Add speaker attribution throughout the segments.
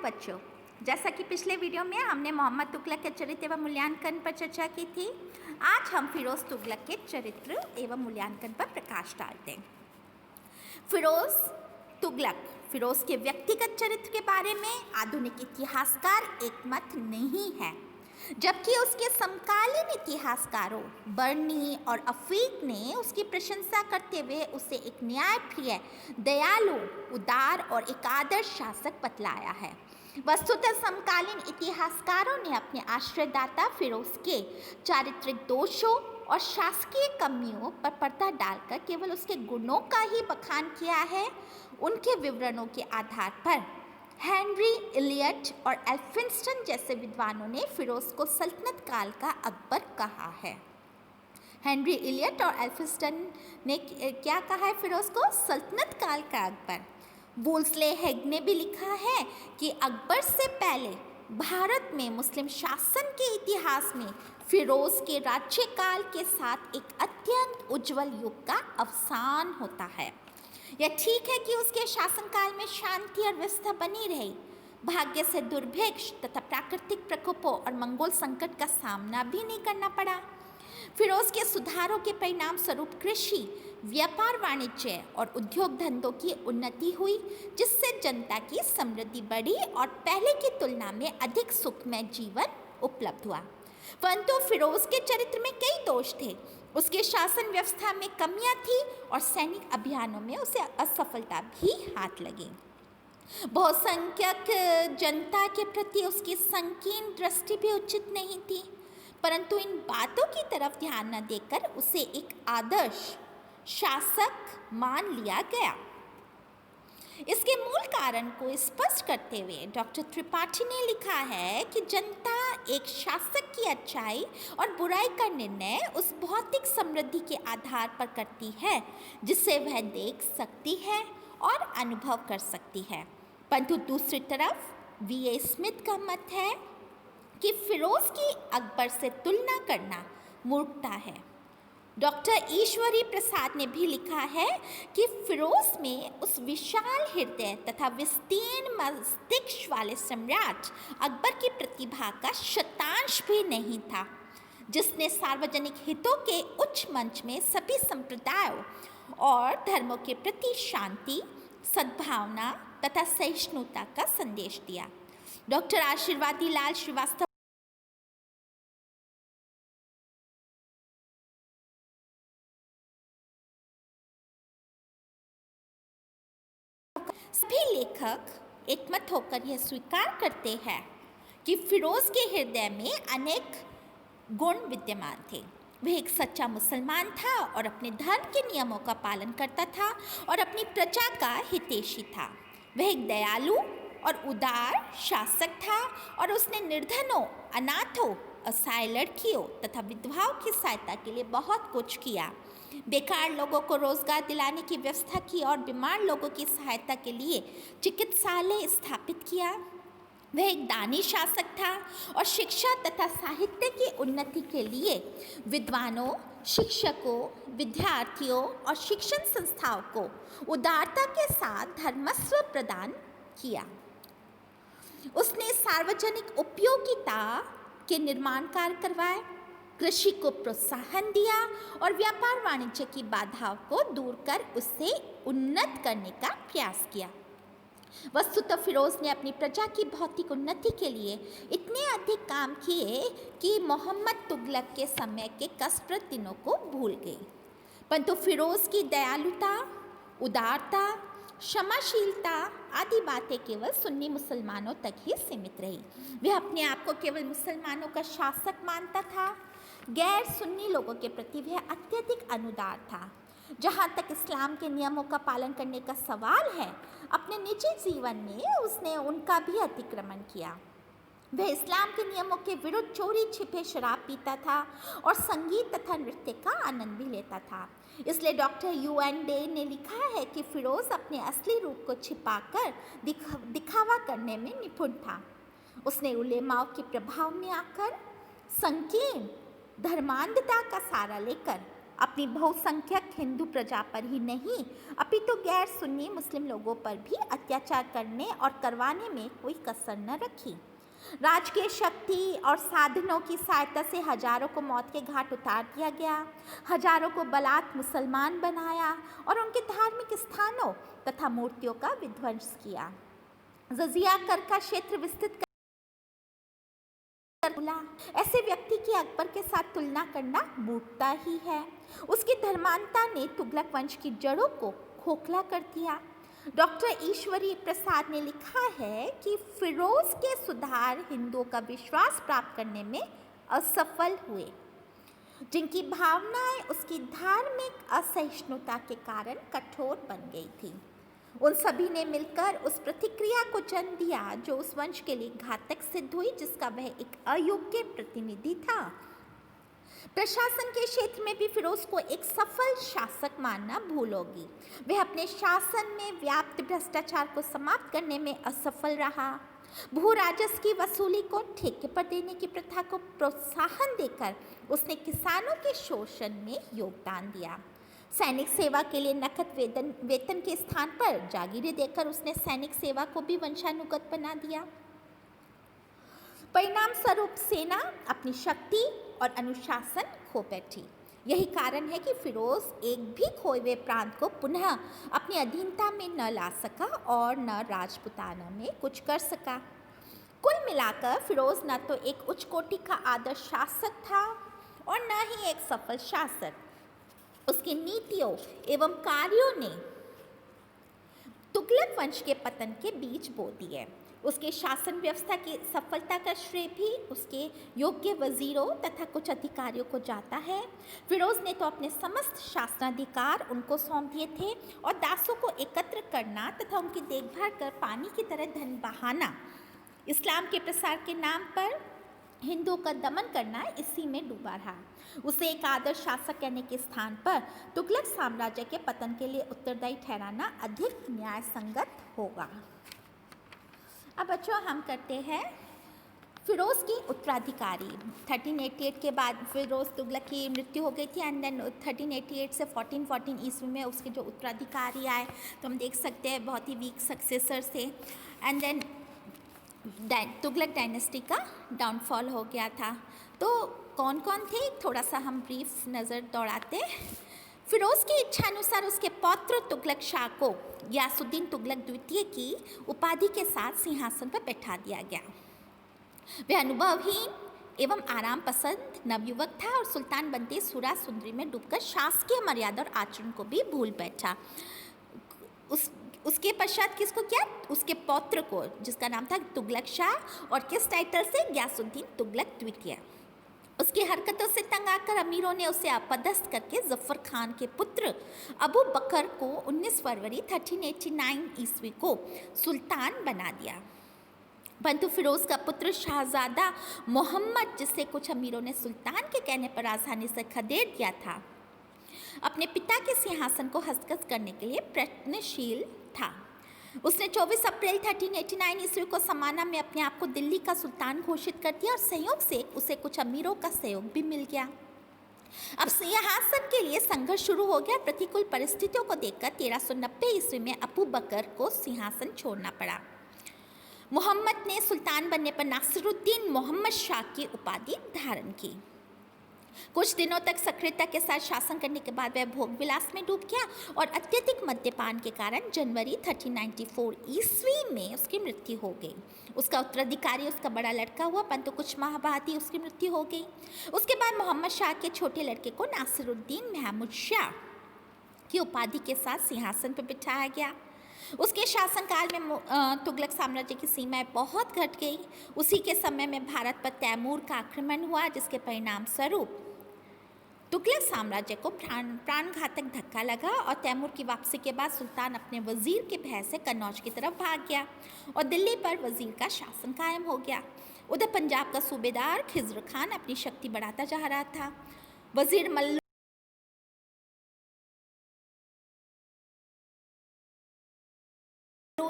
Speaker 1: बच्चों, जैसा कि पिछले वीडियो में हमने मोहम्मद तुगलक के चरित्र एवं मूल्यांकन पर चर्चा की थी, आज हम फिरोज तुगलक के चरित्र एवं मूल्यांकन पर प्रकाश डालते हैं। फिरोज तुगलक, फिरोज के व्यक्तिगत चरित्र के बारे में आधुनिक इतिहासकार एकमत नहीं है, जबकि उसके समकालीन इतिहासकारों बर्नी और अफीक ने उसकी प्रशंसा करते हुए उसे एक न्यायप्रिय, दयालु, उदार और एक आदर्श शासक बतलाया है। वस्तुतः समकालीन इतिहासकारों ने अपने आश्रयदाता फिरोज के चारित्रिक दोषों और शासकीय कमियों पर पर्दा डालकर केवल उसके गुणों का ही बखान किया है। उनके विवरणों के आधार पर हेनरी इलियट और एल्फिंस्टन जैसे विद्वानों ने फिरोज को सल्तनत काल का अकबर कहा है। हेनरी इलियट और एल्फिंस्टन ने क्या कहा है फिरोज को? सल्तनत काल का अकबर। वुल्सले हेग ने भी लिखा है कि अकबर से पहले भारत में मुस्लिम शासन के इतिहास में फिरोज के राज्यकाल के साथ एक अत्यंत उज्जवल युग का अवसान होता है। यह ठीक है कि उसके शासनकाल में शांति और व्यवस्था बनी रही। भाग्य से दुर्भिक्ष तथा प्राकृतिक प्रकोपों और मंगोल संकट का सामना भी नहीं करना पड़ा। फिरोज के सुधारों के परिणाम स्वरूप कृषि, व्यापार, वाणिज्य और उद्योग धंधों की उन्नति हुई, जिससे जनता की समृद्धि बढ़ी और पहले की तुलना में अधिक सुखमय जीवन उपलब्ध हुआ। परंतु फिरोज के चरित्र में कई दोष थे। उसके शासन व्यवस्था में कमियां थी और सैनिक अभियानों में उसे असफलता भी हाथ लगी। बहुसंख्यक जनता के प्रति उसकी संकीर्ण दृष्टि भी उचित नहीं थी, परंतु इन बातों की तरफ ध्यान न देकर उसे एक आदर्श शासक मान लिया गया। इसके मूल कारण को स्पष्ट करते हुए डॉक्टर त्रिपाठी ने लिखा है कि जनता एक शासक की अच्छाई और बुराई का निर्णय उस भौतिक समृद्धि के आधार पर करती है जिसे वह देख सकती है और अनुभव कर सकती है। परंतु दूसरी तरफ वी.ए. स्मिथ का मत है कि फिरोज की अकबर से तुलना करना मूर्खता है। डॉक्टर ईश्वरी प्रसाद ने भी लिखा है कि फिरोज में उस विशाल हृदय तथा विस्तीर्ण मस्तिष्क वाले सम्राट अकबर की प्रतिभा का शतांश भी नहीं था, जिसने सार्वजनिक हितों के उच्च मंच में सभी संप्रदायों और धर्मों के प्रति शांति, सद्भावना तथा सहिष्णुता का संदेश दिया। डॉक्टर आशीर्वादी लाल श्रीवास्तव सभी लेखक एकमत होकर यह स्वीकार करते हैं कि फिरोज के हृदय में अनेक गुण विद्यमान थे। वह एक सच्चा मुसलमान था और अपने धर्म के नियमों का पालन करता था और अपनी प्रजा का हितैषी था। वह एक दयालु और उदार शासक था और उसने निर्धनों, अनाथों, असहाय लड़कियों तथा विधवाओं की सहायता के लिए बहुत कुछ किया। बेकार लोगों को रोजगार दिलाने की व्यवस्था की और बीमार लोगों की सहायता के लिए चिकित्सालय स्थापित किया। वह एक दानी शासक था और शिक्षा तथा साहित्य की उन्नति के लिए विद्वानों, शिक्षकों, विद्यार्थियों और शिक्षण संस्थाओं को उदारता के साथ धर्मस्व प्रदान किया। उसने सार्वजनिक उपयोगिता के निर्माण कार्य करवाए, कृषि को प्रोत्साहन दिया और व्यापार वाणिज्य की बाधाओं को दूर कर उसे उन्नत करने का प्रयास किया। वस्तुतः फिरोज ने अपनी प्रजा की भौतिक उन्नति के लिए इतने अधिक काम किए कि मोहम्मद तुगलक के समय के कष्टप्रद दिनों को भूल गए। परंतु फिरोज की दयालुता, उदारता, क्षमाशीलता आदि बातें केवल सुन्नी मुसलमानों तक ही सीमित रही। वह अपने आप को केवल मुसलमानों का शासक मानता था। गैर सुन्नी लोगों के प्रति वह अत्यधिक अनुदार था। जहाँ तक इस्लाम के नियमों का पालन करने का सवाल है, अपने निजी जीवन में उसने उनका भी अतिक्रमण किया। वह इस्लाम के नियमों के विरुद्ध चोरी छिपे शराब पीता था और संगीत तथा नृत्य का आनंद भी लेता था। इसलिए डॉक्टर यू.एन. डे ने लिखा है कि फिरोज अपने असली रूप को छिपाकर दिखावा करने में निपुण था। उसने उलेमाओं के प्रभाव में आकर संकीर्ण धर्मांधता का सहारा लेकर अपनी बहुसंख्यक हिंदू प्रजा पर ही नहीं अपितु गैर सुन्नी मुस्लिम लोगों पर भी अत्याचार करने और करवाने में कोई कसर न रखी। राजकीय शक्ति और साधनों की सहायता से हजारों को मौत के घाट उतार दिया गया, हजारों को बलात् मुसलमान बनाया और उनके धार्मिक स्थानों तथा मूर्तियों का विध्वंस किया। जजिया कर का क्षेत्र विस्तृत कर ऐसे व्यक्ति की अकबर के साथ तुलना करना मूर्खता ही है। उसकी धर्मांधता ने तुगलक वंश की जड़ों को खोखला कर दिया। डॉक्टर ईश्वरी प्रसाद ने लिखा है कि फिरोज के सुधार हिंदुओं का विश्वास प्राप्त करने में असफल हुए, जिनकी भावनाएं उसकी धार्मिक असहिष्णुता के कारण कठोर बन गई थी। उन सभी ने मिलकर उस प्रतिक्रिया को जन्म दिया जो उस वंश के लिए घातक सिद्ध हुई, जिसका वह एक अयोग्य प्रतिनिधि था। प्रशासन के क्षेत्र में भी फिरोज को एक सफल शासक मानना भूल होगी। वह अपने शासन में व्याप्त भ्रष्टाचार को समाप्त करने में असफल रहा। भू राजस्व की वसूली को ठेके पर देने की प्रथा को प्रोत्साहन देकर उसने किसानों के शोषण में योगदान दिया। सैनिक सेवा के लिए नकद वेतन के स्थान पर जागीरें देकर उसने सैनिक सेवा को भी वंशानुगत बना दिया। परिणाम स्वरूप सेना अपनी शक्ति और अनुशासन खो बैठी। यही कारण है कि फिरोज एक भी खोए हुए प्रांत को पुनः अपनी अधीनता में न ला सका और न राजपुताना में कुछ कर सका। कुल मिलाकर फिरोज न तो एक उच्च कोटि का आदर्श शासक था और न ही एक सफल शासक। उसकी नीतियों एवं कार्यों ने तुगलक वंश के पतन के बीज बो दिए। उसके शासन व्यवस्था की सफलता का श्रेय भी उसके योग्य वजीरों तथा कुछ अधिकारियों को जाता है। फिरोज ने तो अपने समस्त शासनाधिकार उनको सौंप दिए थे और दासों को एकत्र करना तथा उनकी देखभाल कर पानी की तरह धन बहाना, इस्लाम के प्रसार के नाम पर हिंदुओं का दमन करना इसी में डूबा रहा। उसे एक आदर्श शासक कहने के स्थान पर तुगलक साम्राज्य के पतन के लिए उत्तरदायी ठहराना अधिक न्याय संगत होगा। अब बच्चों हम करते हैं फिरोज की उत्तराधिकारी। 1388 के बाद फिरोज तुगलक की मृत्यु हो गई थी एंड देन 1388 से 1414 ईस्वी में उसके जो उत्तराधिकारी आए तो हम देख सकते हैं बहुत ही वीक सक्सेसर थे एंड देन तुगलक डायनेस्टी का डाउनफॉल हो गया था। तो कौन कौन थे थोड़ा सा हम ब्रीफ नज़र दौड़ाते। फिरोज की इच्छानुसार उसके पौत्र तुगलक शाह को गयासुद्दीन तुगलक द्वितीय की उपाधि के साथ सिंहासन पर बैठा दिया गया। वह अनुभवहीन एवं आराम पसंद नवयुवक था और सुल्तान बनते सुरा सुंदरी में डूबकर शासकीय मर्यादा और आचरण को भी भूल बैठा। उसके पश्चात किसको किया? उसके पौत्र को, जिसका नाम था तुगलक शाह और किस टाइटल से? गयासुद्दीन तुगलक द्वितीय। उसकी हरकतों से तंग आकर अमीरों ने उसे अपदस्थ करके जफर खान के पुत्र अबू बकर को 19 फरवरी 1389 ईस्वी को सुल्तान बना दिया। परंतु फिरोज का पुत्र शाहजादा मोहम्मद, जिसे कुछ अमीरों ने सुल्तान के कहने पर आसानी से खदेड़ दिया था, अपने पिता के सिंहासन को हस्तगत करने के लिए प्रयत्नशील था। उसने 24 अप्रैल 1389 ईस्वी को समाना में अपने आप को दिल्ली का सुल्तान घोषित कर दिया और संयोग से उसे कुछ अमीरों का सहयोग भी मिल गया। अब सिंहासन के लिए संघर्ष शुरू हो गया। प्रतिकूल परिस्थितियों को देखकर 1390 ईस्वी में अबू बकर को सिंहासन छोड़ना पड़ा। मोहम्मद ने सुल्तान बनने पर नासिरुद्दीन मोहम्मद शाह की उपाधि धारण की। कुछ दिनों तक सक्रियता के साथ शासन करने के बाद वह भोग विलास में डूब गया और अत्यधिक मद्यपान के कारण जनवरी 1394 ईस्वी में उसकी मृत्यु हो गई। उसका उत्तराधिकारी उसका बड़ा लड़का हुआ, परंतु कुछ माह बाद ही उसकी मृत्यु हो गई। उसके बाद मोहम्मद शाह के छोटे लड़के को नासिरुद्दीन महमूद शाह की उपाधि के साथ सिंहासन पर बिठाया गया। उसके शासनकाल में तुगलक साम्राज्य की सीमाएं बहुत घट गई। उसी के समय में भारत पर तैमूर का आक्रमण हुआ, जिसके परिणाम स्वरूप तुगलक साम्राज्य को प्राणघातक धक्का लगा और तैमूर की वापसी के बाद सुल्तान अपने वजीर के भय से कन्नौज की तरफ भाग गया और दिल्ली पर वजीर का शासन कायम हो गया। उधर पंजाब का सूबेदार खिजर खान अपनी शक्ति बढ़ाता जा रहा था। वजीर मल्ल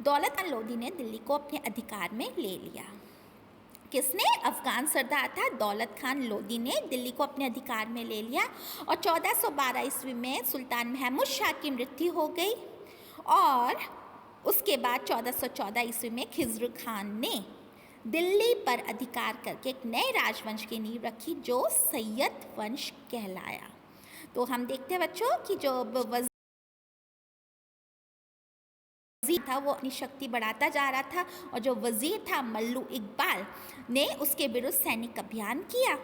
Speaker 1: दौलत खान लोधी ने दिल्ली को अपने अधिकार में ले लिया। किसने? अफगान सरदार था दौलत खान लोदी ने दिल्ली को अपने अधिकार में ले लिया और 1412 ईस्वी में सुल्तान महमूद शाह की मृत्यु हो गई और उसके बाद 1414 ईस्वी में खिज़्र खान ने दिल्ली पर अधिकार करके एक नए राजवंश की नींव रखी जो सैयद वंश कहलाया। तो हम देखते हैं बच्चों कि जो वज़ीर था वो अपनी शक्ति बढ़ाता जा रहा था और जो वज़ीर था मल्लू इकबाल ने उसके विरुद्ध सैनिक अभियान किया।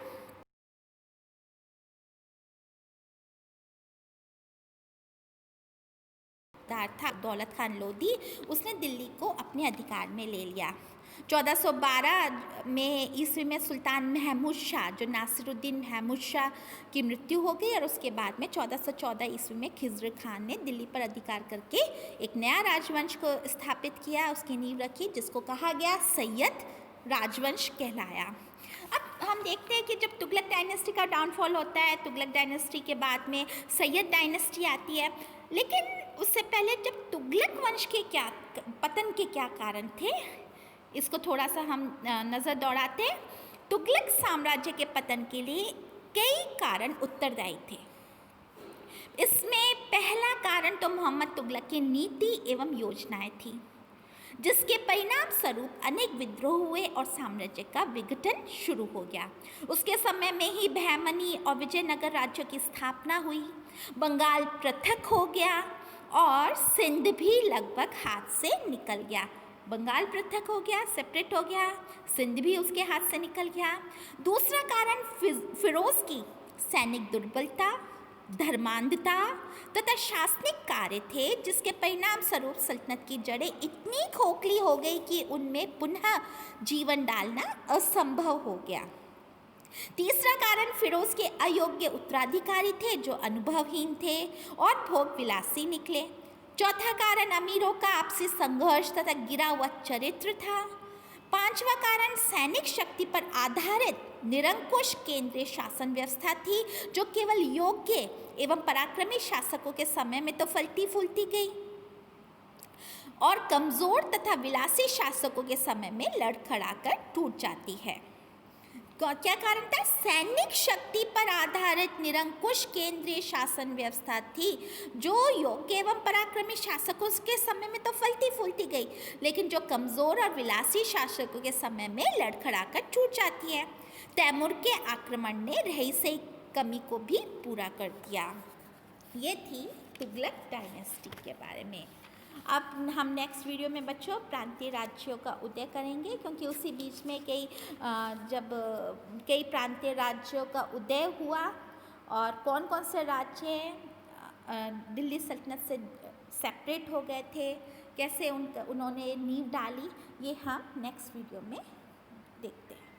Speaker 1: था दौलत खान लोदी, उसने दिल्ली को अपने अधिकार में ले लिया। 1412 में ईस्वी में सुल्तान महमूद शाह जो नासिरुद्दीन महमूद शाह की मृत्यु हो गई और उसके बाद में 1414 ईस्वी में खिज़्र खान ने दिल्ली पर अधिकार करके एक नया राजवंश को स्थापित किया, उसकी नींव रखी जिसको कहा गया सैयद राजवंश कहलाया। अब हम देखते हैं कि जब तुगलक डायनेस्टी का डाउनफॉल होता है, तुगलक डायनेस्टी के बाद में सैयद डायनेस्टी आती है, लेकिन उससे पहले जब तुगलक वंश के क्या पतन के क्या कारण थे, इसको थोड़ा सा हम नज़र दौड़ाते हैं। तुगलक साम्राज्य के पतन के लिए कई कारण उत्तरदायी थे। इसमें पहला कारण तो मोहम्मद तुगलक की नीति एवं योजनाएं थी, जिसके परिणाम स्वरूप अनेक विद्रोह हुए और साम्राज्य का विघटन शुरू हो गया। उसके समय में ही बहमनी और विजयनगर राज्यों की स्थापना हुई, बंगाल पृथक हो गया और सिंध भी लगभग हाथ से निकल गया। बंगाल पृथक हो गया, सेपरेट हो गया, सिंध भी उसके हाथ से निकल गया। दूसरा कारण फिरोज की सैनिक दुर्बलता, धर्मांधता तथा शासनिक कार्य थे, जिसके परिणाम स्वरूप सल्तनत की जड़ें इतनी खोखली हो गई कि उनमें पुनः जीवन डालना असंभव हो गया। तीसरा कारण फिरोज के अयोग्य उत्तराधिकारी थे जो अनुभवहीन थे और भोग विलासी निकले। चौथा कारण अमीरों का आपसी संघर्ष तथा गिरा हुआ चरित्र था। पांचवा कारण सैनिक शक्ति पर आधारित निरंकुश केंद्रीय शासन व्यवस्था थी जो केवल योग्य एवं पराक्रमी शासकों के समय में तो फलती फूलती गई और कमजोर तथा विलासी शासकों के समय में लड़खड़ाकर टूट जाती है। क्या कारण था? सैनिक शक्ति पर आधारित निरंकुश केंद्रीय शासन व्यवस्था थी जो योग्य एवं पराक्रमी शासकों के समय में तो फलती फूलती गई, लेकिन जो कमजोर और विलासी शासकों के समय में लड़खड़ाकर टूट जाती है। तैमूर के आक्रमण ने रही सही कमी को भी पूरा कर दिया। ये थी तुगलक डायनेस्टी के बारे में। अब हम नेक्स्ट वीडियो में बच्चों प्रांतीय राज्यों का उदय करेंगे, क्योंकि उसी बीच में जब कई प्रांतीय राज्यों का उदय हुआ और कौन कौन से राज्य दिल्ली सल्तनत से सेपरेट हो गए थे, कैसे उन्होंने नींव डाली, ये हम नेक्स्ट वीडियो में देखते हैं।